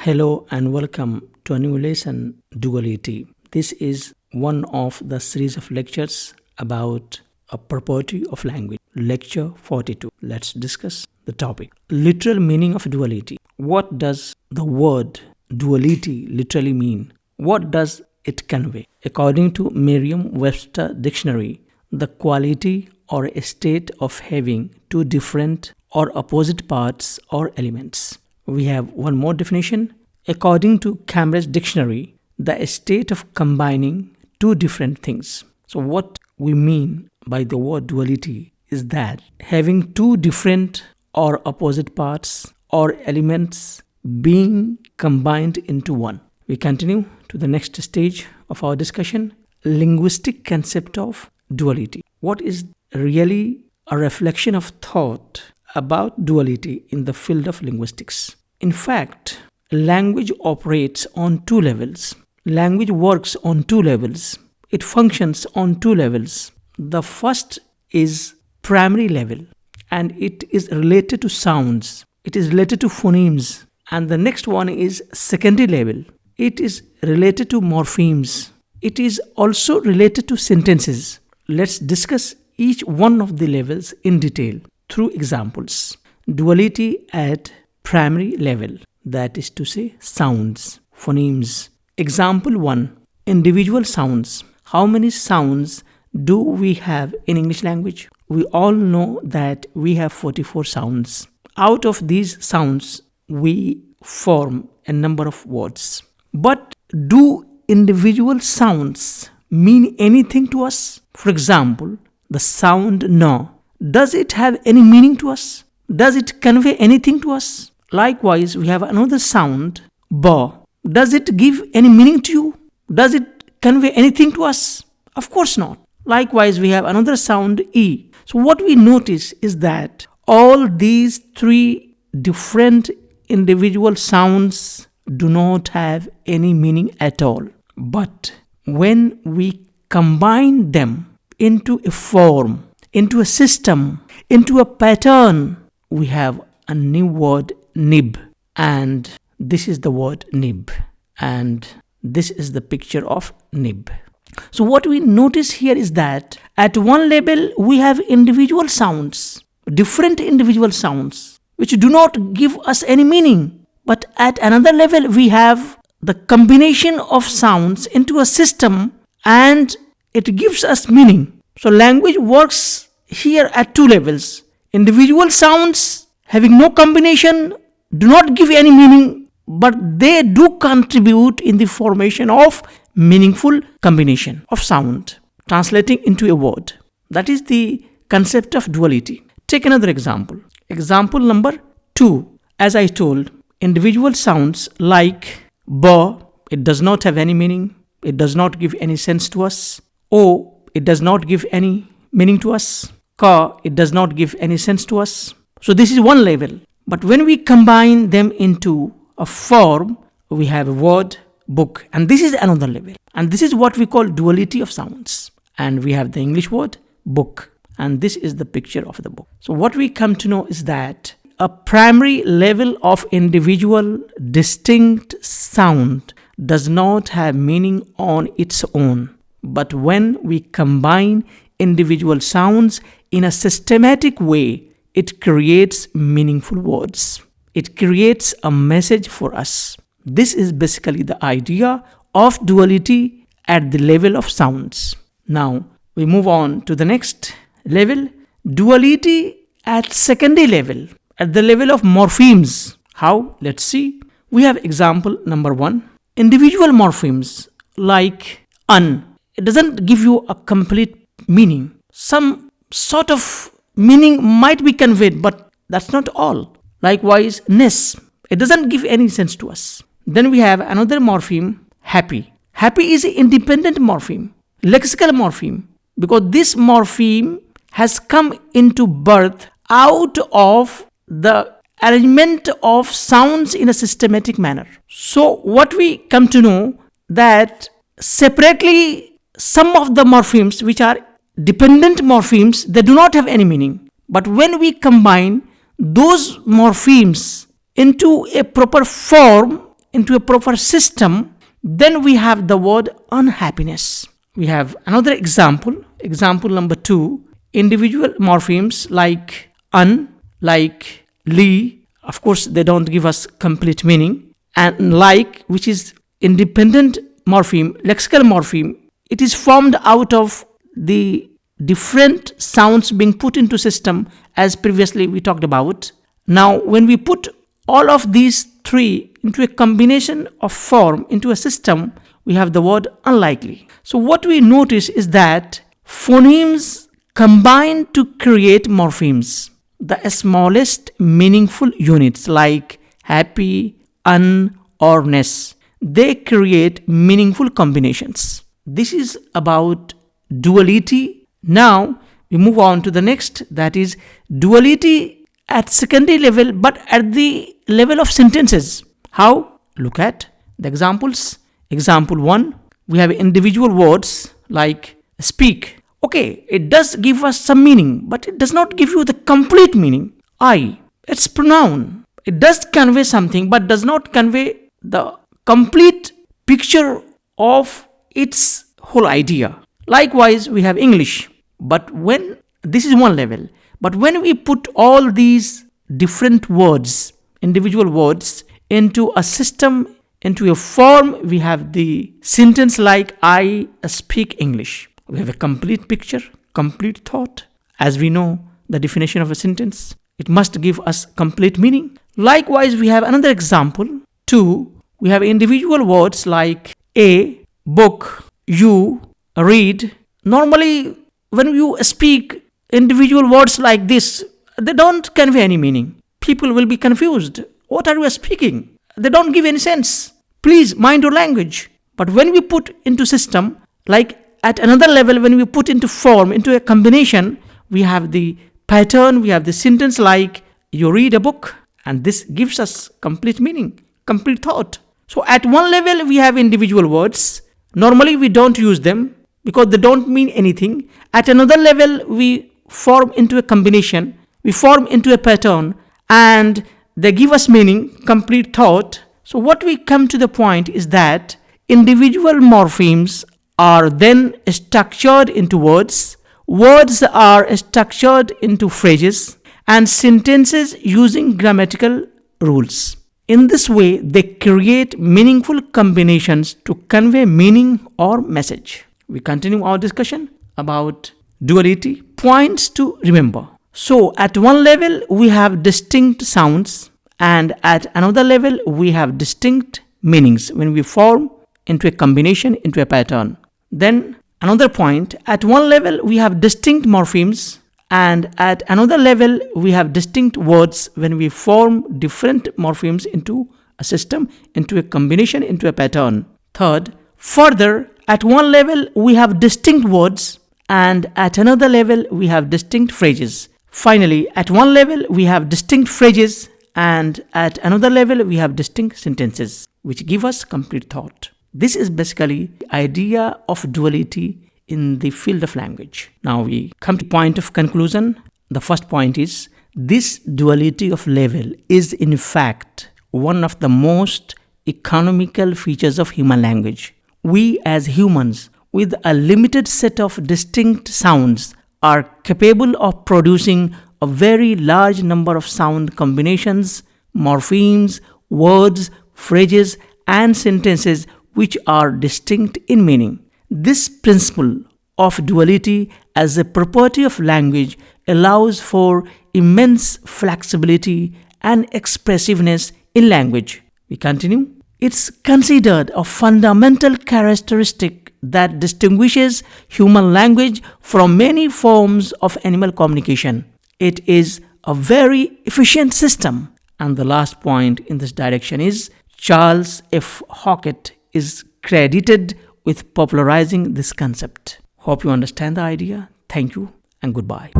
Hello and welcome to a new lesson, Duality. This is one of the series of lectures about a property of language. Lecture-42. Let's discuss the topic. Literal meaning of duality. What does the word duality literally mean? What does it convey? According to Merriam-Webster Dictionary, the quality or a state of having two different or opposite parts or elements. We have one more definition. According to Cambridge Dictionary, the state of combining two different things. So what we mean by the word duality is that having two different or opposite parts or elements being combined into one. We continue to the next stage of our discussion, linguistic concept of duality. What is really a reflection of thought about duality in the field of linguistics? In fact, language operates on two levels. Language works on two levels. It functions on two levels. The first is primary level, and it is related to sounds. It is related to phonemes. And the next one is secondary level. It is related to morphemes. It is also related to sentences. Let's discuss each one of the levels in detail through examples. Duality at primary level, that is to say sounds, phonemes. Example 1, individual sounds. How many sounds do we have in English language? We all know that we have 44 sounds. Out of these sounds, we form a number of words. But do individual sounds mean anything to us? For example, the sound no. Does it have any meaning to us? Does it convey anything to us? Likewise, we have another sound, ba. Does it give any meaning to you? Does it convey anything to us? Of course not. Likewise, we have another sound, e. So what we notice is that all these three different individual sounds do not have any meaning at all. But when we combine them into a form, into a system, into a pattern, we have a new word, nib. And this is the word nib. And this is the picture of nib. So what we notice here is that at one level we have individual sounds, different individual sounds, which do not give us any meaning. But at another level we have the combination of sounds into a system and it gives us meaning. So language works here at two levels. Individual sounds having no combination do not give any meaning, but they do contribute in the formation of meaningful combination of sound, translating into a word. That is the concept of duality. Take another example. Example number 2. As I told, individual sounds like ba, it does not have any meaning. It does not give any sense to us. O, it does not give any meaning to us. Ka, it does not give any sense to us. So this is one level. But when we combine them into a form, we have a word, book. And this is another level. And this is what we call duality of sounds. And we have the English word, book. And this is the picture of the book. So what we come to know is that a primary level of individual distinct sound does not have meaning on its own. But when we combine individual sounds in a systematic way, it creates meaningful words. It creates a message for us. This is basically the idea of duality at the level of sounds. Now, we move on to the next level. Duality at secondary level, at the level of morphemes. How? Let's see. We have example number 1. Individual morphemes like un. It doesn't give you a complete meaning. Some sort of meaning might be conveyed, but that's not all. Likewise, ness. It doesn't give any sense to us. Then we have another morpheme, happy. Happy is an independent morpheme, lexical morpheme, because this morpheme has come into birth out of the arrangement of sounds in a systematic manner. So what we come to know that separately some of the morphemes which are dependent morphemes, they do not have any meaning. But when we combine those morphemes into a proper form, into a proper system, then we have the word unhappiness. We have another example. Example number 2. Individual morphemes like un, like li. Of course, they don't give us complete meaning. And like, which is independent morpheme, lexical morpheme, it is formed out of the different sounds being put into system, as previously we talked about. Now, when we put all of these 3 into a combination of form into a system, we have the word unlikely. So what we notice is that phonemes combine to create morphemes, the smallest meaningful units like happy, un, or ness. They create meaningful combinations. This is about duality. Now we move on to the next, that is duality at secondary level, but at the level of sentences. How? Look at the examples. Example 1, we have individual words like speak. Okay, it does give us some meaning, but it does not give you the complete meaning. I, it's pronoun. It does convey something, but does not convey the complete picture of its whole idea. Likewise, we have English. But when this is one level, but when we put all these different words, individual words, into a system, into a form, we have the sentence like I speak English. We have a complete picture, complete thought. As we know the definition of a sentence, it must give us complete meaning. Likewise, we have another example. 2, we have individual words like a, book, you, read. Normally, when you speak individual words like this, they don't convey any meaning. People will be confused. What are you speaking? They don't give any sense. Please mind your language. But when we put into system, like at another level, when we put into form, into a combination, we have the pattern, we have the sentence like you read a book, and this gives us complete meaning, complete thought. So at one level, we have individual words. Normally, we don't use them because they don't mean anything. At another level, we form into a combination, we form into a pattern, and they give us meaning, complete thought. So what we come to the point is that individual morphemes are then structured into words, words are structured into phrases, and sentences using grammatical rules. In this way, they create meaningful combinations to convey meaning or message. We continue our discussion about duality. Points to remember. So at one level, we have distinct sounds, and at another level, we have distinct meanings when we form into a combination, into a pattern. Then another point, at one level, we have distinct morphemes, and at another level, we have distinct words when we form different morphemes into a system, into a combination, into a pattern. Third, further, at one level, we have distinct words, and at another level, we have distinct phrases. Finally, at one level, we have distinct phrases, and at another level, we have distinct sentences, which give us complete thought. This is basically the idea of duality in the field of language. Now we come to point of conclusion. The first point is, this duality of level is in fact one of the most economical features of human language. We as humans, with a limited set of distinct sounds, are capable of producing a very large number of sound combinations, morphemes, words, phrases, and sentences which are distinct in meaning. This principle of duality as a property of language allows for immense flexibility and expressiveness in language. We continue. It's considered a fundamental characteristic that distinguishes human language from many forms of animal communication. It is a very efficient system. And the last point in this direction is Charles F. Hockett is credited with popularizing this concept. Hope you understand the idea. Thank you and goodbye.